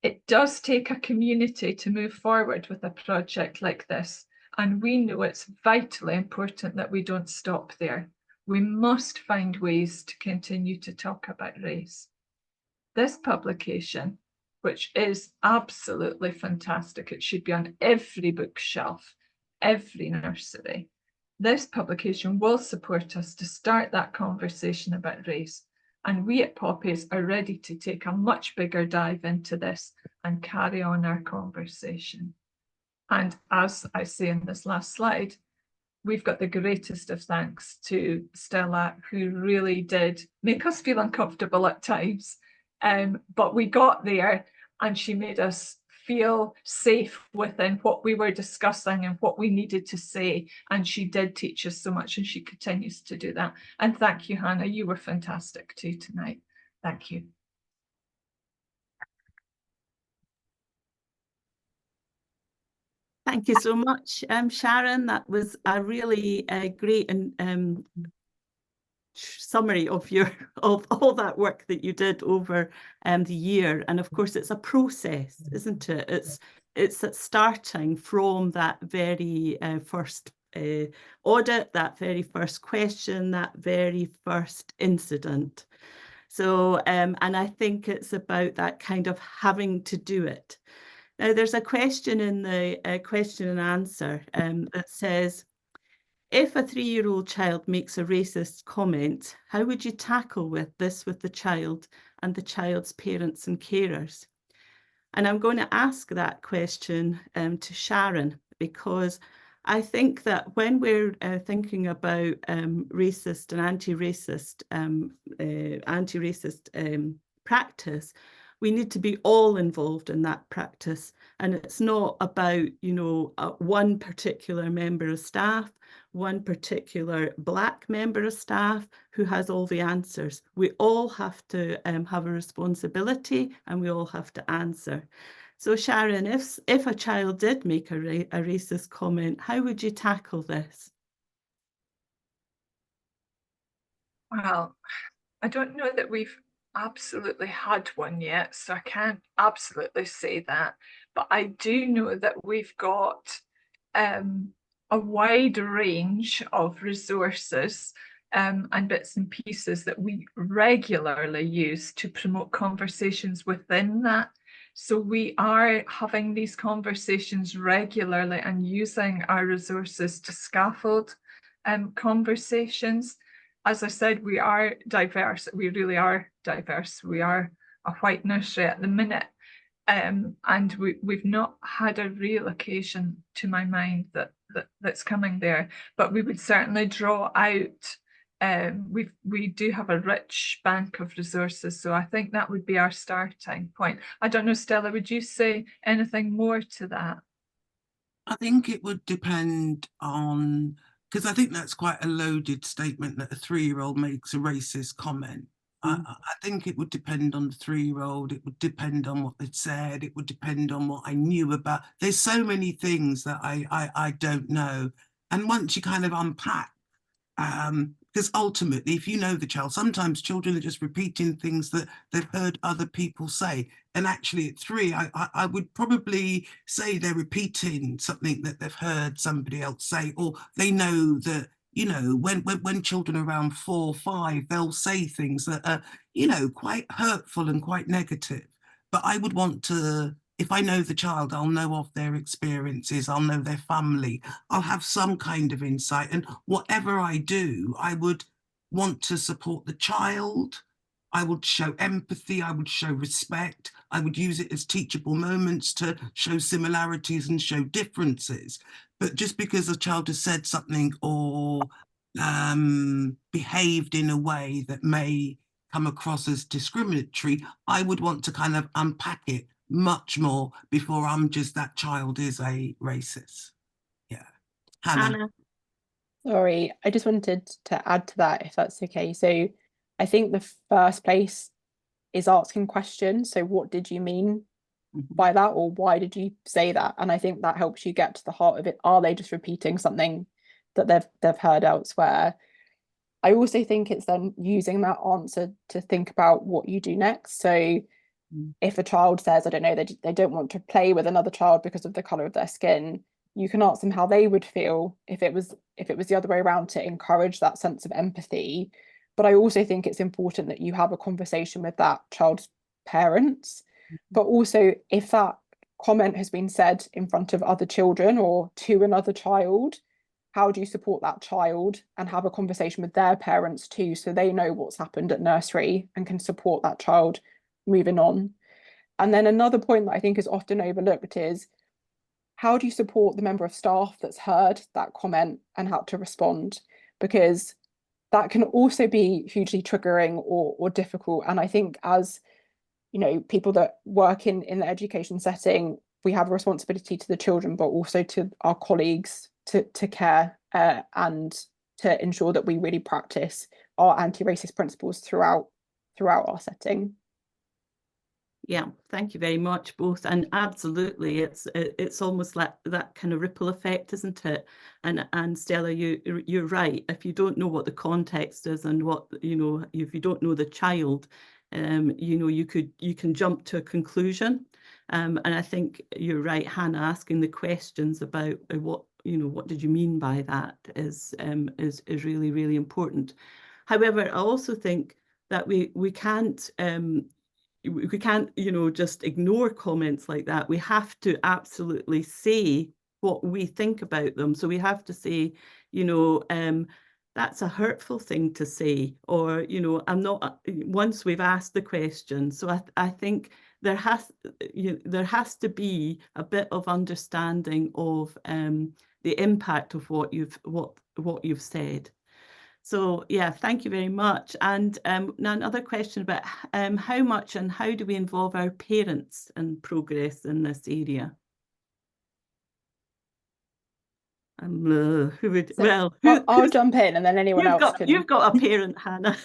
It does take a community to move forward with a project like this, and we know it's vitally important that we don't stop there. We must find ways to continue to talk about race. This publication, which is absolutely fantastic, it should be on every bookshelf, every nursery. This publication will support us to start that conversation about race, and we at Poppies are ready to take a much bigger dive into this and carry on our conversation. And as I say in this last slide, we've got the greatest of thanks to Stella, who really did make us feel uncomfortable at times, but we got there and she made us feel safe within what we were discussing and what we needed to say, and she did teach us so much, and she continues to do that. And thank you, Hannah, you were fantastic too tonight. Thank you. Thank you so much, Sharon. That was a really great and summary of all that work that you did over the year. And of course, it's a process, isn't it? It's starting from that very first audit, that very first question, that very first incident. So, and I think it's about that kind of having to do it. Now, there's a question in the question and answer that says, if a 3-year-old child makes a racist comment, how would you tackle with the child and the child's parents and carers? And I'm going to ask that question to Sharon, because I think that when we're thinking about racist and anti-racist practice, we need to be all involved in that practice. And it's not about, one particular member of staff, one particular Black member of staff who has all the answers. We all have to have a responsibility, and we all have to answer. So Sharon, if a child did make a racist comment, how would you tackle this? Well, I don't know that we've absolutely had one yet, so I can't absolutely say that. But I do know that we've got a wide range of resources and bits and pieces that we regularly use to promote conversations within that. So we are having these conversations regularly and using our resources to scaffold conversations. As I said, we are diverse. We really are diverse. We are a white nursery at the minute. And we've not had a real occasion, to my mind, that's coming there. But we would certainly draw out. We do have a rich bank of resources, so I think that would be our starting point. I don't know, Stella, would you say anything more to that? I think it would depend on, because I think that's quite a loaded statement that a 3-year-old makes a racist comment. I think it would depend on the 3-year-old. It would depend on what they'd said. It would depend on what I knew about. There's so many things that I don't know. And once you kind of unpack, because ultimately, if you know the child, sometimes children are just repeating things that they've heard other people say. And actually at 3, I would probably say they're repeating something that they've heard somebody else say, or they know that, when children are around 4 or 5, they'll say things that are, quite hurtful and quite negative. But I would want to, if I know the child, I'll know of their experiences, I'll know their family, I'll have some kind of insight. And whatever I do, I would want to support the child. I would show empathy, I would show respect, I would use it as teachable moments to show similarities and show differences. But just because a child has said something or behaved in a way that may come across as discriminatory, I would want to kind of unpack it much more before I'm just, that child is a racist. Yeah. Hannah. Sorry, I just wanted to add to that, if that's okay. So I think the first place is asking questions. So what did you mean by that, or why did you say that? And I think that helps you get to the heart of it. Are they just repeating something that they've heard elsewhere? I also think it's then using that answer to think about what you do next. So if a child says, I don't know, they don't want to play with another child because of the color of their skin, you can ask them how they would feel if it was the other way around, to encourage that sense of empathy. But I also think it's important that you have a conversation with that child's parents. But also, if that comment has been said in front of other children or to another child, how do you support that child and have a conversation with their parents too, so they know what's happened at nursery and can support that child moving on? And then another point that I think is often overlooked is, how do you support the member of staff that's heard that comment and how to respond? Because that can also be hugely triggering or difficult. And I think, as people that work in the education setting, we have a responsibility to the children, but also to our colleagues to care and to ensure that we really practice our anti-racist principles throughout our setting. Yeah, thank you very much, both. And absolutely, it's almost like that kind of ripple effect, isn't it? And Stella, you're right. If you don't know what the context is and what, if you don't know the child, you can jump to a conclusion. And I think you're right, Hannah, asking the questions about what did you mean by that is really, really important. However, I also think that we can't just ignore comments like that. We have to absolutely say what we think about them. So we have to say, that's a hurtful thing to say, or, I'm not, once we've asked the question. So I think there has to be a bit of understanding of the impact of what you've said. So yeah, thank you very much. And now another question about how much and how do we involve our parents in progress in this area? Who would? So well, I'll jump in, and then anyone else can. You've got a parent, Hannah.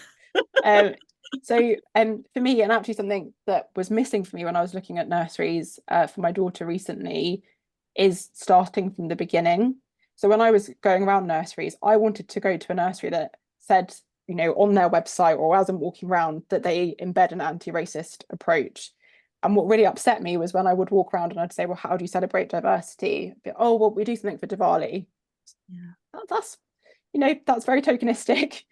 So for me, and actually something that was missing for me when I was looking at nurseries for my daughter recently, is starting from the beginning. So when I was going around nurseries, I wanted to go to a nursery that said, on their website or as I'm walking around, that they embed an anti-racist approach. And what really upset me was when I would walk around and I'd say, well, how do you celebrate diversity? Oh, well, we do something for Diwali. Yeah, that's very tokenistic.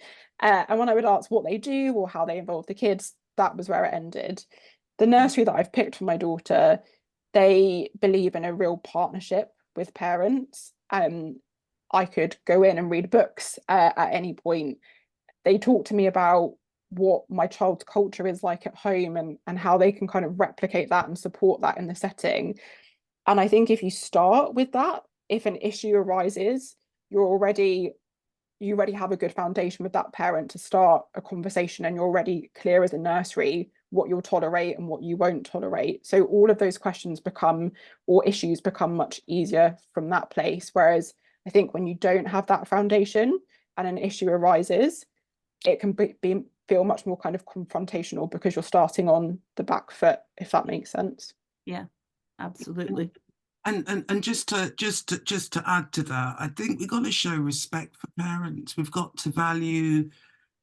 And when I would ask what they do or how they involve the kids, that was where it ended. The nursery that I've picked for my daughter, they believe in a real partnership with parents. I could go in and read books at any point. They talk to me about what my child's culture is like at home and how they can kind of replicate that and support that in the setting. And I think if you start with that, if an issue arises, you already have a good foundation with that parent to start a conversation, and you're already clear as a nursery what you'll tolerate and what you won't tolerate. So all of those questions or issues become much easier from that place. Whereas I think when you don't have that foundation and an issue arises, it can feel much more kind of confrontational because you're starting on the back foot, if that makes sense. Yeah, absolutely. And just to add to that, I think we've got to show respect for parents. We've got to value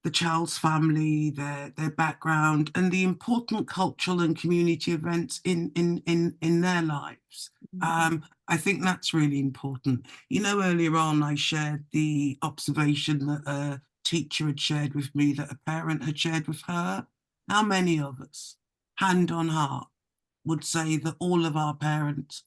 the child's family, their background, and the important cultural and community events in their lives. I think that's really important. Earlier on I shared the observation that a teacher had shared with me that a parent had shared with her. How many of us, hand on heart, would say that all of our parents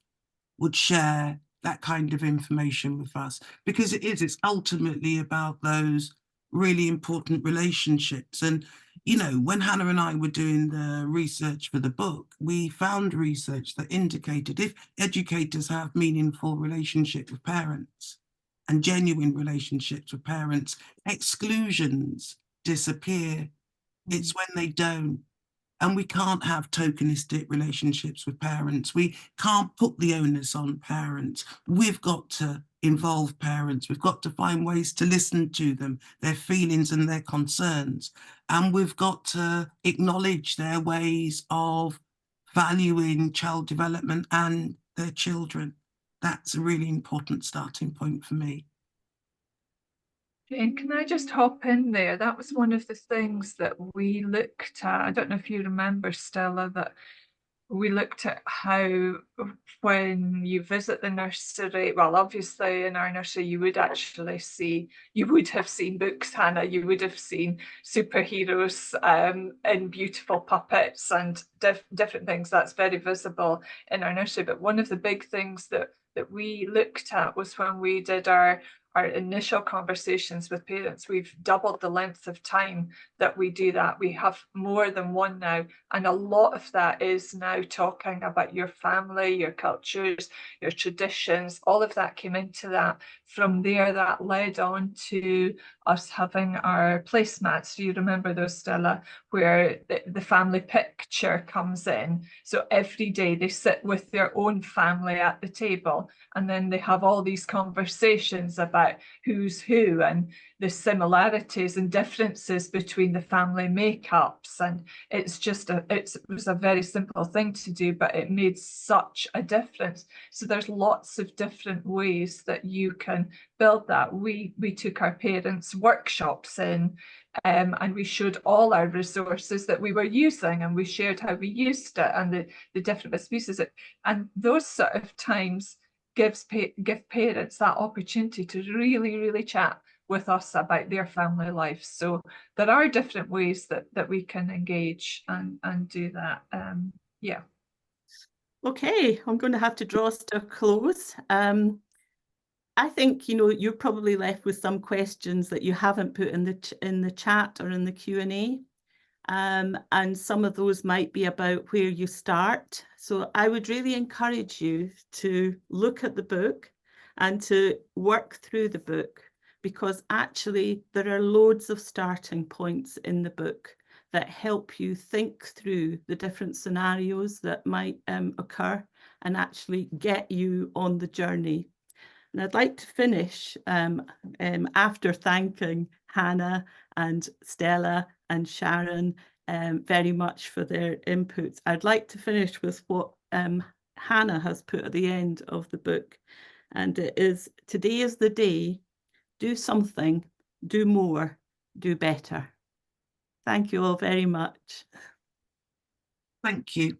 would share that kind of information with us? Because it's ultimately about those really important relationships. And when Hannah and I were doing the research for the book, we found research that indicated if educators have meaningful relationships with parents and genuine relationships with parents, exclusions disappear. It's when they don't. And we can't have tokenistic relationships with parents. We can't put the onus on parents. We've got to involve parents. We've got to find ways to listen to them, their feelings and their concerns. And we've got to acknowledge their ways of valuing child development and their children. That's a really important starting point for me. Jane, can I just hop in there? That was one of the things that we looked at. I don't know if you remember, Stella, that we looked at how when you visit the nursery, well, obviously in our nursery, you would have seen books, Hannah, you would have seen superheroes and beautiful puppets and different things. That's very visible in our nursery. But one of the big things that we looked at was when we did our initial conversations with parents. We've doubled the length of time that we do that. We have more than one now. And a lot of that is now talking about your family, your cultures, your traditions. All of that came into that. From there, that led on to us having our placemats. Do you remember those, Stella, where the family picture comes in? So every day they sit with their own family at the table, and then they have all these conversations about who's who and the similarities and differences between the family makeups. And it was a very simple thing to do, but it made such a difference. So there's lots of different ways that you can build that. We took our parents' workshops in, and we showed all our resources that we were using, and we shared how we used it and the different bits and pieces. And those sort of times give parents that opportunity to really, really chat with us about their family life. So there are different ways that we can engage and do that. Yeah. Okay, I'm going to have to draw us to a close. I think, you know, you're probably left with some questions that you haven't put in the chat or in the Q&A. And some of those might be about where you start. So I would really encourage you to look at the book and to work through the book, because actually there are loads of starting points in the book that help you think through the different scenarios that might occur and actually get you on the journey. And I'd like to finish after thanking Hannah and Stella and Sharon very much for their inputs. I'd like to finish with what Hannah has put at the end of the book. And it is, today is the day, do something, do more, do better. Thank you all very much. Thank you.